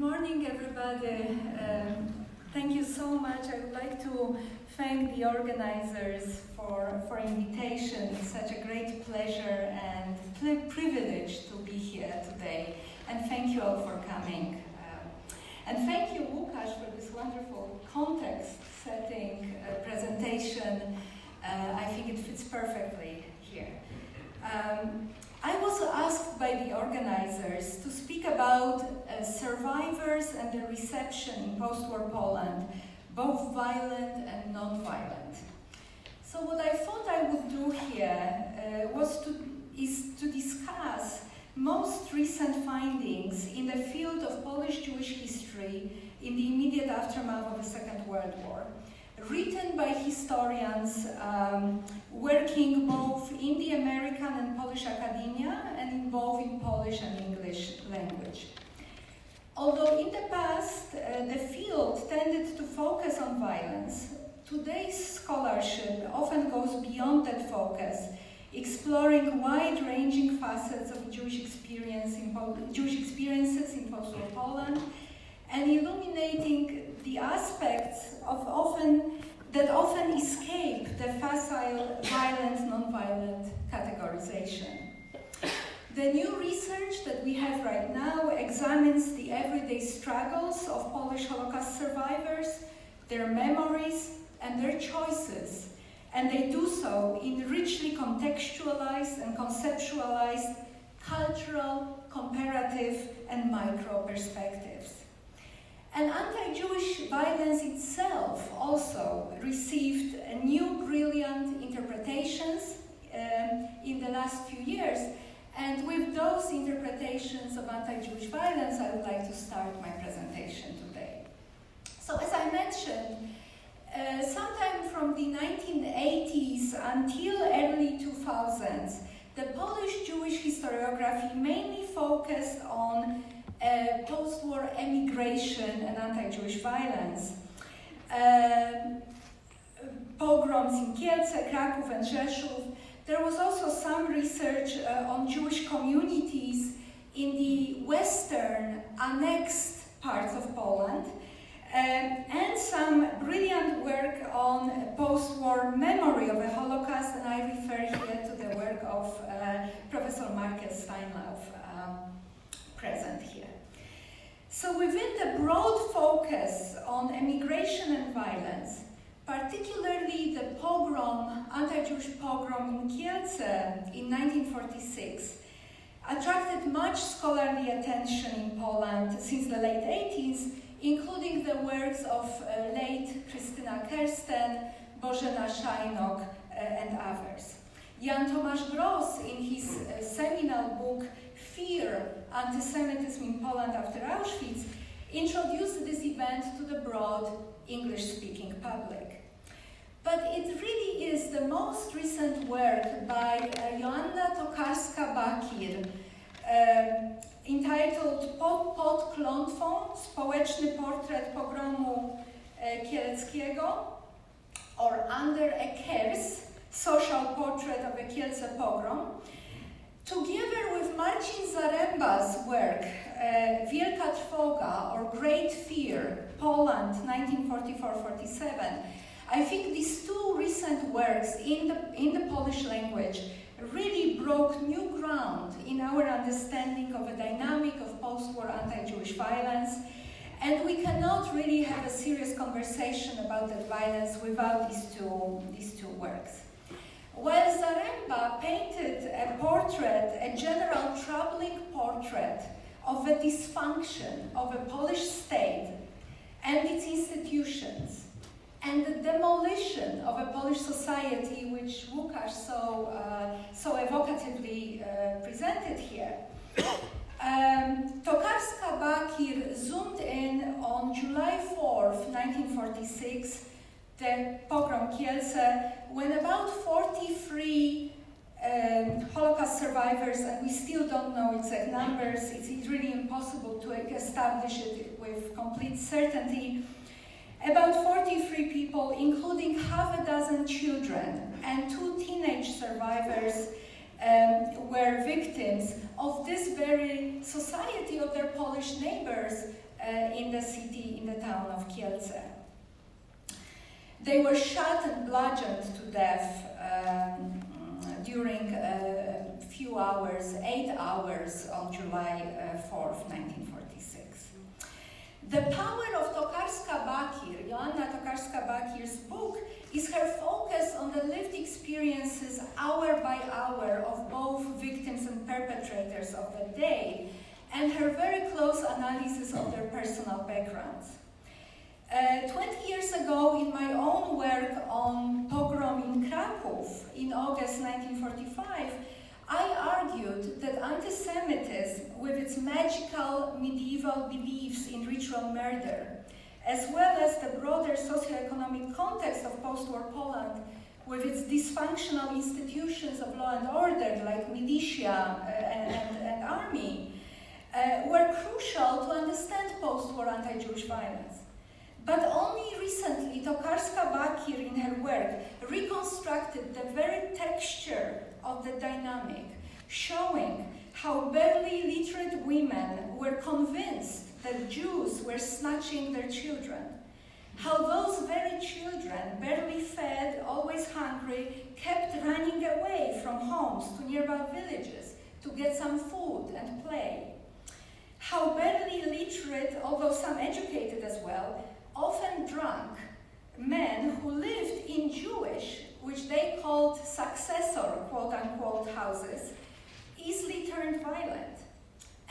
morning, everybody. Thank you so much. I would like to thank the organizers for invitation. It's such a great pleasure and privilege to be here today. And thank you all for coming. And thank you, Łukasz, for this wonderful context-setting presentation. I think it fits perfectly here. I was asked by the organizers to speak about survivors and the reception in post-war Poland, both violent and non-violent. So what I thought I would do here is to discuss most recent findings in the field of Polish Jewish history in the immediate aftermath of the Second World War, written by historians working both in the American and Polish academia and involving Polish and English language. Although in the past the field tended to focus on violence, today's scholarship often goes beyond that focus, exploring wide-ranging facets of Jewish experiences in post-war Poland, and illuminating the aspects that often escape the facile violent, non-violent categorization. The new research that we have right now examines the everyday struggles of Polish Holocaust survivors, their memories, and their choices, and they do so in richly contextualized and conceptualized cultural, comparative, and micro perspectives. And anti-Jewish violence itself also received new brilliant interpretations in the last few years. And with those interpretations of anti-Jewish violence, I would like to start my presentation today. So as I mentioned, sometime from the 1980s until early 2000s, the Polish Jewish historiography mainly focused on post-war emigration and anti-Jewish violence. Pogroms in Kielce, Kraków, and Rzeszów. There was also some research on Jewish communities in the western annexed parts of Poland, and some brilliant work on post-war memory of the Holocaust, and I refer here to the work of Professor Marquez Steinlauf, present here. So within the broad focus on emigration and violence, particularly the pogrom, anti-Jewish pogrom in Kielce in 1946, attracted much scholarly attention in Poland since the late 80s, including the works of late Krystyna Kersten, Bożena Szajnok, and others. Jan Tomasz Gross, in his seminal book Fear, Antisemitism in Poland After Auschwitz, introduced this event to the broad English-speaking public. But it really is the most recent work by Joanna Tokarska-Bakir, entitled Pod klątwą, społeczny portret pogromu kieleckiego, or Under a Curse, social portrait of the Kielce pogrom, together with Marcin Zaremba's work, Wielka Trwoga, or Great Fear, Poland, 1944-47, I think these two recent works in the Polish language really broke new ground in our understanding of a dynamic of post-war anti-Jewish violence, and we cannot really have a serious conversation about that violence without these two works. While Zaremba painted a general troubling portrait of the dysfunction of a Polish state and its institutions, and the demolition of a Polish society, which Łukasz so evocatively presented here, Tokarska-Bakir zoomed in on July 4th, 1946, the pogrom Kielce, when about 43 Holocaust survivors, and we still don't know exact numbers, it's really impossible to establish it with complete certainty, about 43 people, including half a dozen children and 2 teenage survivors, were victims of this very society of their Polish Polish neighbors in the city, in the town of Kielce. They were shot and bludgeoned to death during a few hours, 8 hours, on July 4th, 1946. The power of Tokarska-Bakir, Joanna Tokarska-Bakir's book, is her focus on the lived experiences hour by hour of both victims and perpetrators of the day, and her very close analysis of their personal backgrounds. 20 years ago, in my own work on pogrom in Krakow in August 1945, I argued that antisemitism, with its magical medieval beliefs in ritual murder, as well as the broader socioeconomic context of post-war Poland, with its dysfunctional institutions of law and order, like militia and army, were crucial to understand post-war anti-Jewish violence. But only recently, Tokarska-Bakir, in her work, reconstructed the very texture of the dynamic, showing how barely literate women were convinced that Jews were snatching their children, how those very children, barely fed, always hungry, kept running away from homes to nearby villages to get some food and play, how barely literate, although some educated as well, often drunk men who lived in Jewish, which they called successor, quote-unquote, houses, easily turned violent,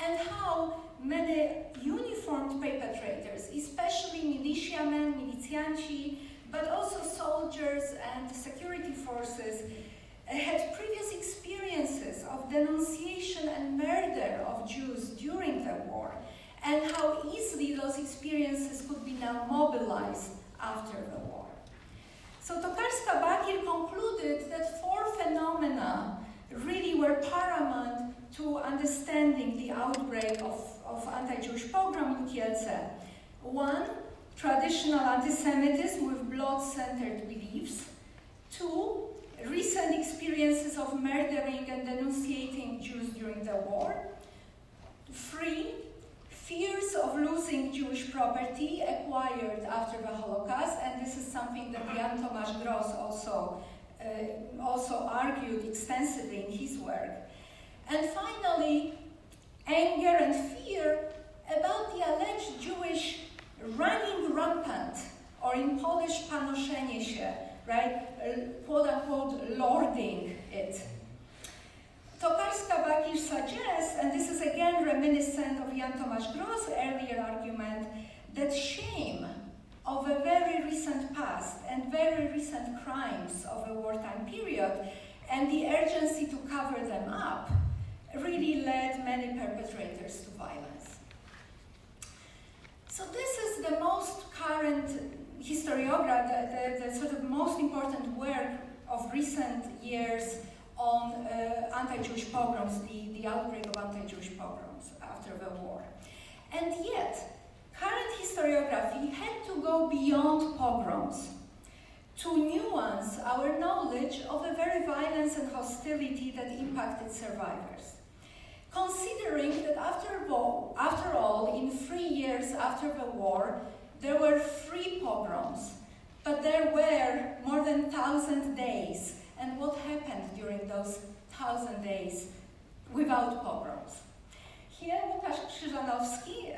and how many uniformed perpetrators, especially militiamen, militianci, but also soldiers and security forces, had previous experiences of denunciation and murder of Jews during the war, and how easily those experiences could be now mobilized after the war. So Tokarska-Bakir concluded that 4 phenomena really were paramount to understanding the outbreak of anti-Jewish pogrom in Kielce. 1, traditional antisemitism with blood-centered beliefs. 2, recent experiences of murdering and denunciating Jews during the war. 3, fears of losing Jewish property acquired after the Holocaust, and this is something that Jan Tomasz Gross also argued extensively in his work. And finally, anger and fear about the alleged Jewish running rampant, or in Polish panoszenie się, right, quote-unquote lording it. Tokarska-Bakir suggests, and this is again reminiscent of Jan Tomasz Gross' earlier argument, that shame of a very recent past and very recent crimes of a wartime period and the urgency to cover them up really led many perpetrators to violence. So this is the most current historiography, the sort of most important work of recent years on anti-Jewish pogroms, the outbreak of anti-Jewish pogroms after the war. And yet, current historiography had to go beyond pogroms to nuance our knowledge of the very violence and hostility that impacted survivors. Considering that after all, in 3 years after the war, there were 3 pogroms, but there were more than 1,000 days. And what happened during those 1,000 days without pogroms? Here, Łukasz Krzyżanowski,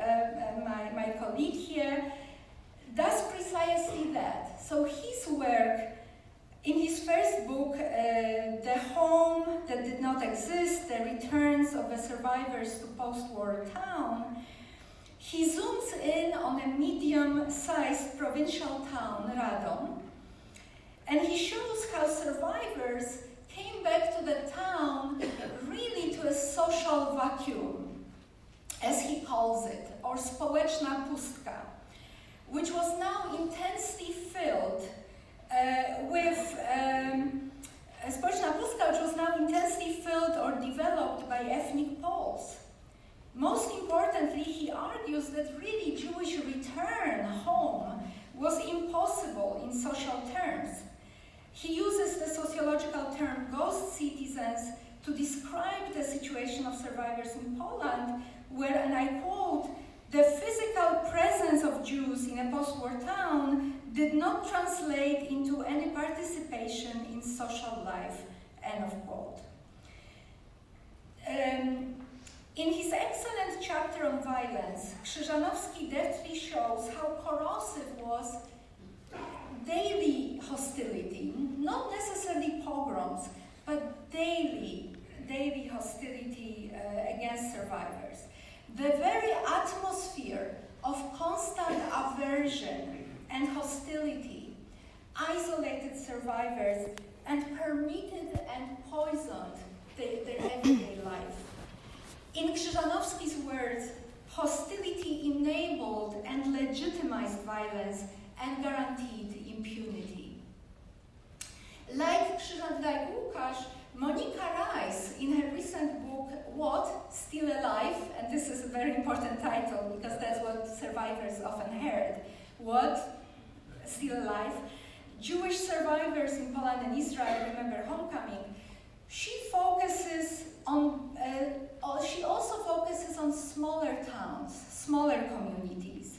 my colleague here, does precisely that. So his work, in his first book, The Home That Did Not Exist, The Returns of the Survivors to Post-War Town, he zooms in on a medium-sized provincial town, Radom, and he shows how survivors came back to the town really to a social vacuum, as he calls it, or społeczna pustka, which was now intensely filled or developed by ethnic Poles. Most importantly, he argues that really Jewish return home was impossible in social terms. He uses the sociological term ghost citizens to describe the situation of survivors in Poland, where, and I quote, Jews in a post-war town did not translate into any participation in social life, end of quote. In his excellent chapter on violence, Krzyżanowski deftly shows how corrosive was daily hostility, not necessarily pogroms, but daily hostility against survivors. The very atmosphere of constant aversion and hostility isolated survivors and permitted and poisoned their everyday life. In Krzyżanowski's words, hostility enabled and legitimized violence and guaranteed impunity. Like Łukasz, Monika Rice, in her recent book, What? Still Alive, and this is a very important title because that's what survivors often heard. What? Still Alive? Jewish survivors in Poland and Israel remember homecoming. She also focuses on smaller towns, smaller communities.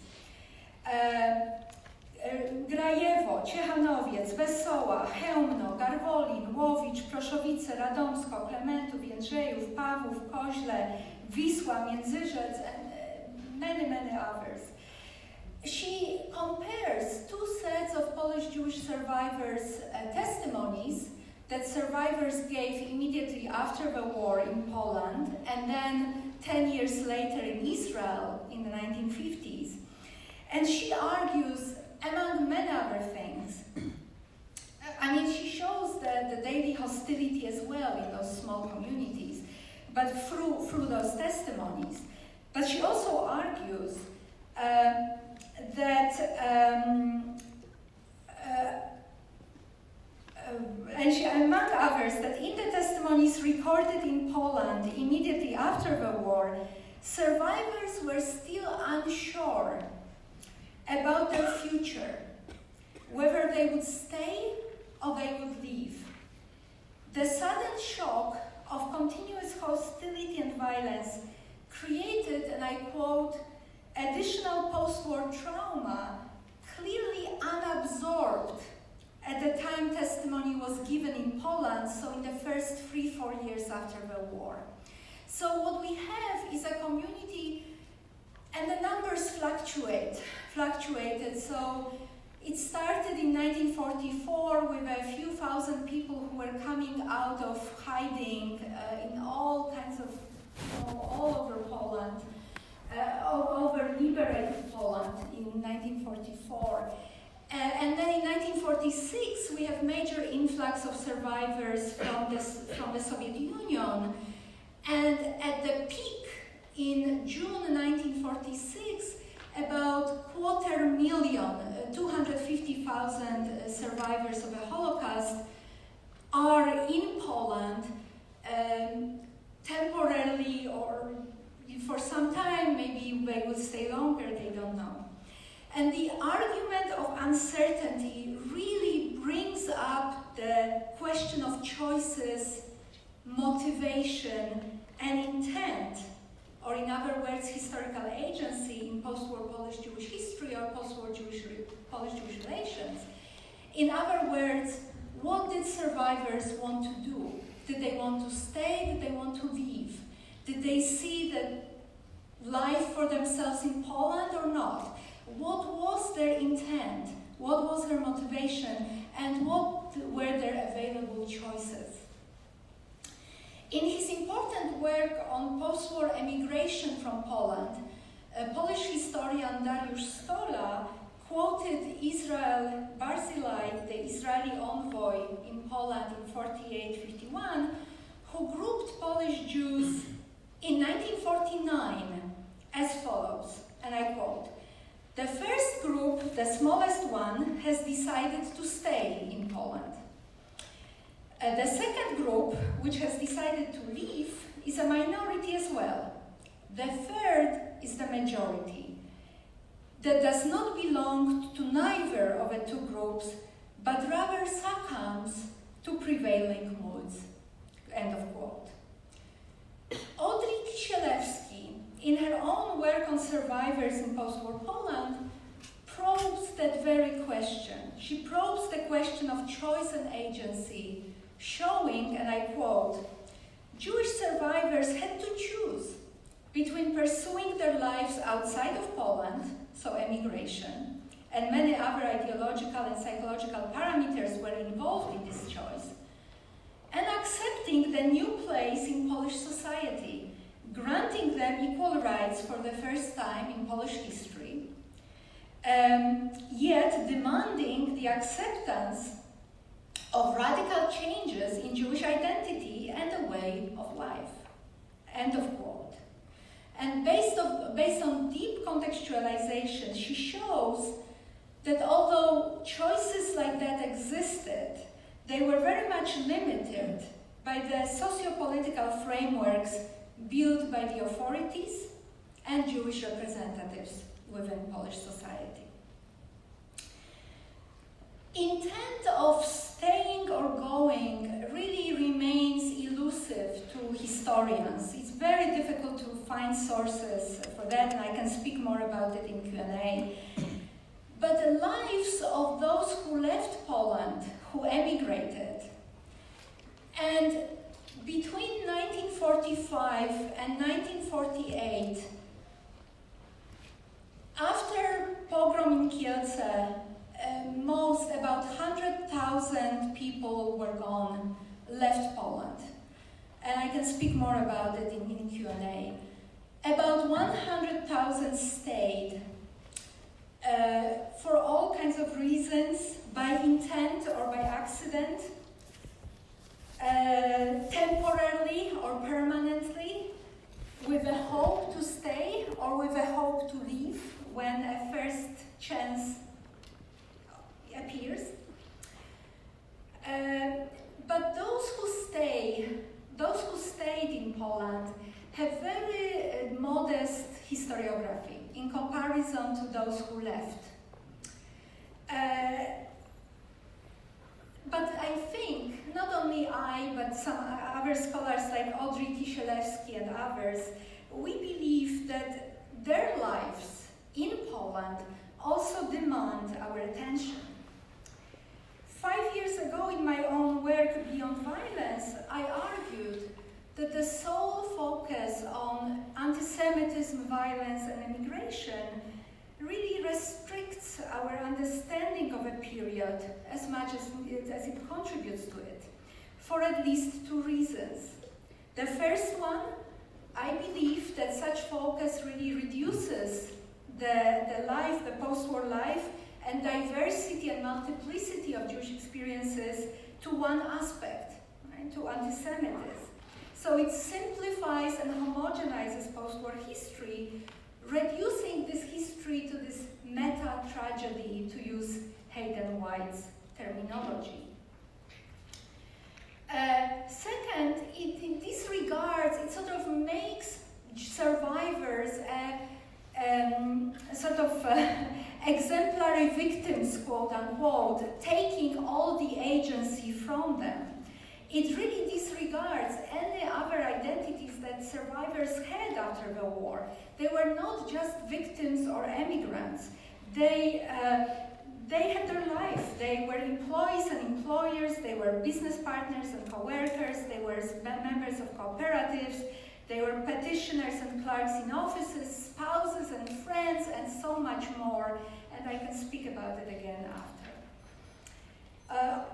Grajewo, Ciechanowiec, Wesoła, Chełmno, Garwolin, Łowicz, Proszowice, Radomsko, Klementów, Jędrzejów, Pawłów, Koźle, Wisła, Międzyrzec, and many others. She compares two sets of Polish Jewish survivors' testimonies that survivors gave immediately after the war in Poland and then 10 years later in Israel in the 1950s. And she argues, among many other things, she shows the daily hostility as well in those small communities, but through those testimonies. But she also argues among others, that in the testimonies recorded in Poland immediately after the war, survivors were still unsure about their future, whether they would stay or they would leave. The sudden shock of continuous hostility and violence created, and I quote, additional post-war trauma clearly unabsorbed at the time testimony was given in Poland, so in the first 3-4 years after the war. So what we have is a community, and the numbers fluctuated. So it started in 1944 with a few thousand people who were coming out of hiding in all kinds of, all over Poland, over liberated Poland in 1944. And then in 1946, we have major influx of survivors from the Soviet Union. And at the peak in June 1946, about 250,000 survivors of the Holocaust are in Poland temporarily or for some time. Maybe they will stay longer, they don't know. And the argument of uncertainty really brings up the question of choices, motivation, and intent, or in other words, historical agency in post-war Polish Jewish history or post-war Polish-Jewish relations. In other words, what did survivors want to do? Did they want to stay? Did they want to leave? Did they see the life for themselves in Poland or not? What was their intent? What was their motivation? And what were their available choices? In his important work on post-war emigration from Poland, Polish historian Dariusz Stola quoted Israel Barzilai, the Israeli envoy in Poland in 48-51, who grouped Polish Jews in 1949 as follows, and I quote, "The first group, the smallest one, has decided to stay in Poland. The second group, which has decided to leave, is a minority as well. The third is the majority, that does not belong to neither of the two groups, but rather succumbs to prevailing moods." End of quote. Audrey Kisielewski, in her own work on survivors in post-war Poland, that very question. She probes the question of choice and agency, showing, and I quote, Jewish survivors had to choose between pursuing their lives outside of Poland, so emigration, and many other ideological and psychological parameters were involved in this choice, and accepting the new place in Polish society, granting them equal rights for the first time in Polish history, yet demanding the acceptance of radical changes in Jewish identity and a way of life. End of quote. And based on deep contextualization, she shows that although choices like that existed, they were very much limited by the socio-political frameworks built by the authorities and Jewish representatives within Polish society. Intent of staying or going really remains elusive to historians. It's very difficult to find sources for that, and I can speak more about it in Q&A. But the lives of those who left Poland, who emigrated, and between 1945 and 1948, after pogrom in Kielce, about 100,000 people were gone, left Poland. And I can speak more about it in Q&A. About 100,000 stayed for all kinds of reasons, by intent or by accident, temporarily or permanently, with a hope to stay or with a hope to leave when a first chance appears. But those who stayed in Poland have very modest historiography in comparison to those who left. But I think, not only I, but some other scholars like Audrey Kisielewski and others, we believe that their lives in Poland also demand our attention. 5 years ago, in my own work, Beyond Violence, I argued that the sole focus on antisemitism, violence, and immigration really restricts our understanding of a period as much as it contributes to it, for at least two reasons. The first one, I believe that such focus really reduces the life, the post-war life, and diversity and multiplicity of Jewish experiences to one aspect, right, to antisemitism. So it simplifies and homogenizes post-war history, reducing this history to this meta-tragedy, to use Hayden White's terminology. Second, in this regard, it sort of makes survivors exemplary victims, quote unquote, taking all the agency from them. It really disregards any other identities that survivors had after the war. They were not just victims or emigrants. They had their life. They were employees and employers. They were business partners and co-workers. They were members of cooperatives. They were petitioners and clerks in offices, spouses and friends, and so much more. And I can speak about it again after.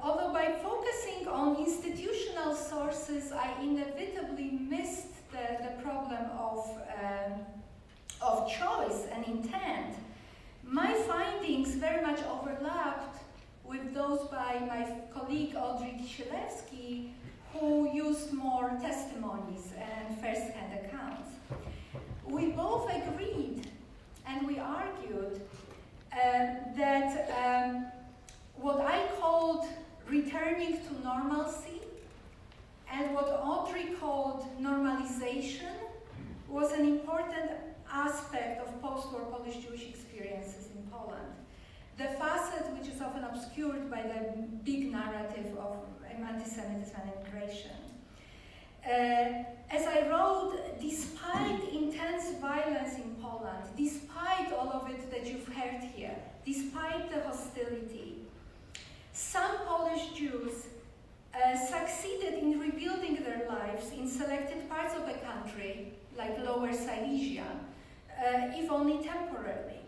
Although by focusing on institutional sources, I inevitably missed the problem of choice and intent, my findings very much overlapped with those by my colleague Audrey Kisielewski, who used more testimonies and first-hand accounts. We both agreed and we argued that what I called returning to normalcy and what Audrey called normalization was an important aspect of post-war Polish Jewish experiences in Poland. The facet which is often obscured by the big narrative of antisemitism and immigration. As I wrote, despite intense violence in Poland, despite all of it that you've heard here, despite despite the hostility, some Polish Jews succeeded in rebuilding their lives in selected parts of the country, like Lower Silesia, if only temporarily.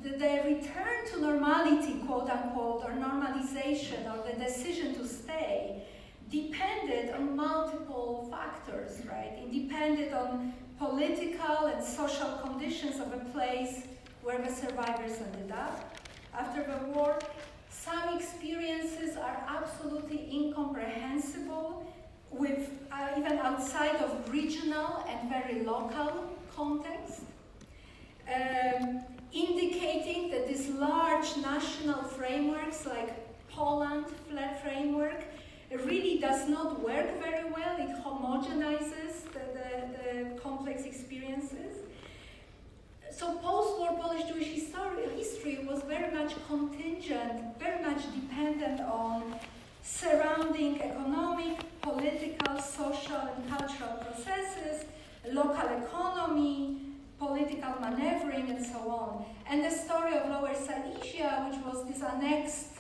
The return to normality, quote unquote, or normalization, or the decision to stay, depended on multiple factors, right? It depended on political and social conditions of a place where the survivors ended up after the war. Some experiences are absolutely incomprehensible, with even outside of regional and very local context, indicating that these large national frameworks like Poland framework really does not work very well. It homogenizes the complex experiences. So post-war Polish Jewish history was very much contingent, very much dependent on surrounding economic, political, social, and cultural processes, local economy, political maneuvering, and so on. And the story of Lower Silesia, which was this annexed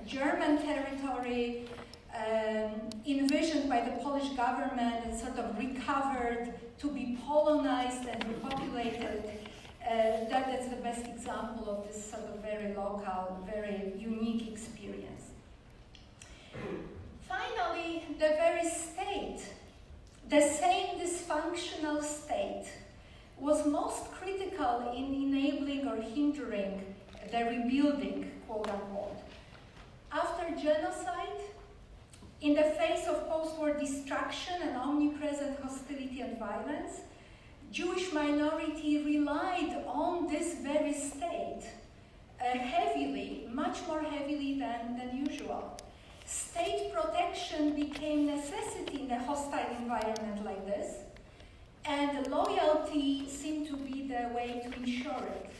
German territory, envisioned by the Polish government and sort of recovered to be Polonized and repopulated, that's the best example of this sort of very local, very unique experience. Finally, the very state, the same dysfunctional state, was most critical in enabling or hindering the rebuilding, quote unquote. After genocide, in the face of post-war destruction and omnipresent hostility and violence, Jewish minority relied on this very state heavily, much more heavily than usual. State protection became necessity in a hostile environment like this, and loyalty seemed to be the way to ensure it.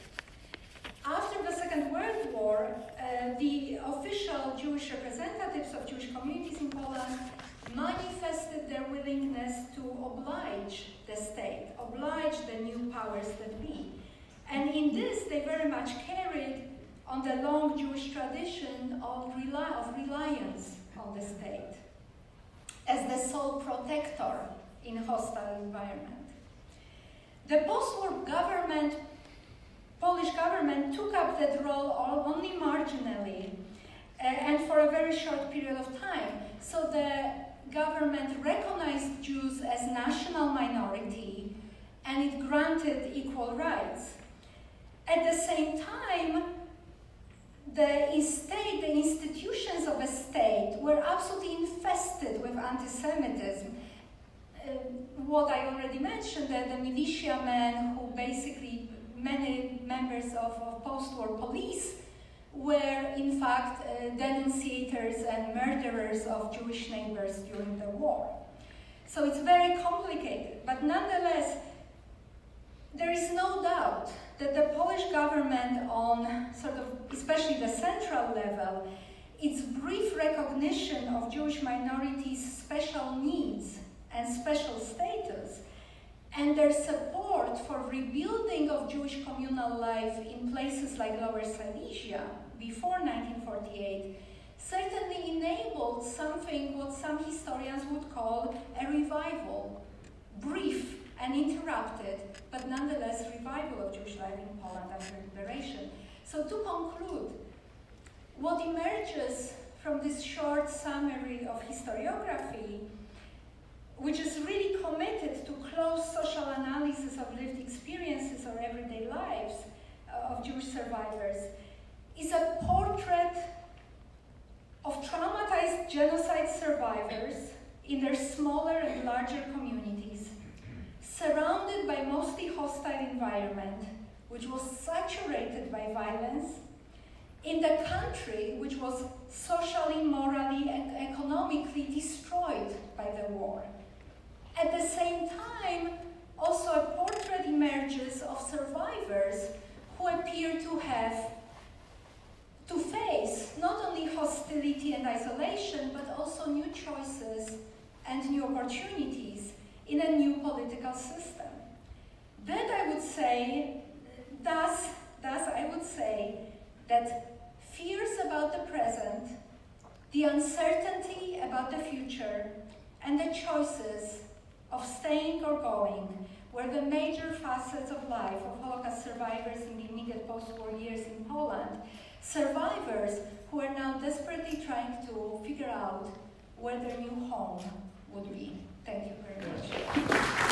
After the Second World War, the official Jewish representatives of Jewish communities in Poland manifested their willingness to oblige the state, oblige the new powers that be. And in this, they very much carried on the long Jewish tradition of reliance on the state as the sole protector in hostile environment. The post-war government, Polish government, took up that role only marginally and for a very short period of time. So the government recognized Jews as national minority and it granted equal rights. At the same time, the institutions of a state were absolutely infested with antisemitism. What I already mentioned, that the militiamen, who basically many members of post-war police, were in fact denunciators and murderers of Jewish neighbors during the war. So it's very complicated, but nonetheless, there is no doubt that the Polish government on sort of, especially the central level, its brief recognition of Jewish minorities' special needs and special status, and their support for rebuilding of Jewish communal life in places like Lower Silesia before 1948, certainly enabled something what some historians would call a revival, brief and interrupted, but nonetheless revival of Jewish life in Poland after liberation. So to conclude, what emerges from this short summary of historiography, which is really committed to close social analysis of lived experiences or everyday lives of Jewish survivors, is a portrait of traumatized genocide survivors in their smaller and larger communities, surrounded by mostly hostile environment, which was saturated by violence, in the country which was socially, morally, and economically destroyed by the war. At the same time, also a portrait emerges of survivors who appear to have to face not only hostility and isolation, but also new choices and new opportunities in a new political system. That I would say, thus I would say that fears about the present, the uncertainty about the future, and the choices of staying or going were the major facets of life of Holocaust survivors in the immediate post-war years in Poland. Survivors who are now desperately trying to figure out where their new home would be. Thank you very much.